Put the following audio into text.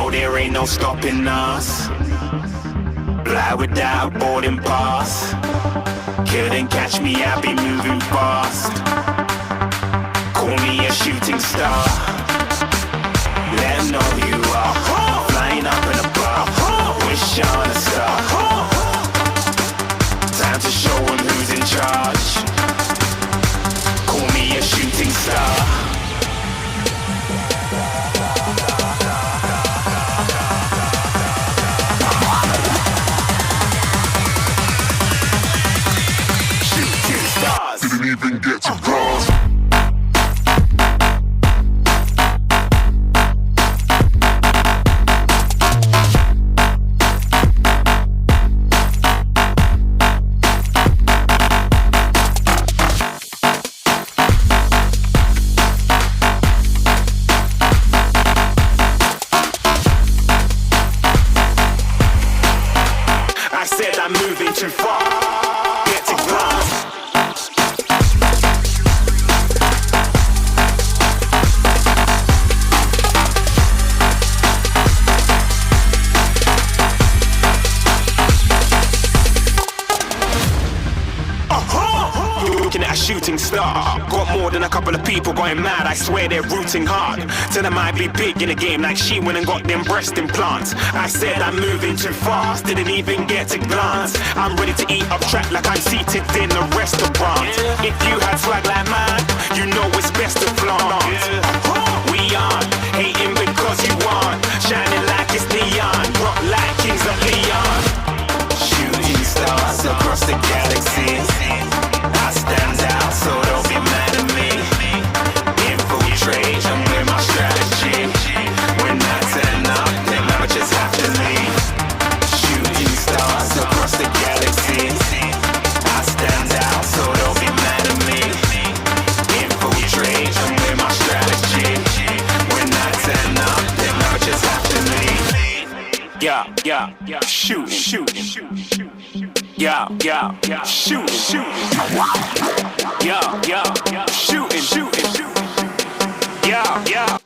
know there ain't no stopping us. Fly without boarding pass. Couldn't catch me, I be moving fast. Call me a shooting star. Let 'em know who you are. Flying up in a bar. Wish on a star. Time to show 'em who's in charge. Call me a shooting star. Didn't even get to cross. I said I'm moving too far. Get to glass. Looking at a shooting star. Got more than a couple of people going mad. I swear they're rooting hard. Tell them I be big in the game like she went and got them breast implants. I said I'm moving too fast, didn't even get to glance. I'm ready to eat up track like I'm seated in a restaurant. If you had swag like mine, you know it's best to flaunt. We aren't hating because you aren't shining like it's neon, rock like kings of Leon. Shooting stars across the galaxy. I stand out, so don't be mad at me. Infiltrate, I'm with my strategy. When I turn up, then I just have to leave. Shooting stars across the galaxy. I stand out, so don't be mad at me. Infiltrate, I'm with my strategy. When I turn up, then I just have to leave. Yeah, shooting. Yeah, shooting. Yeah, shooting. Yeah.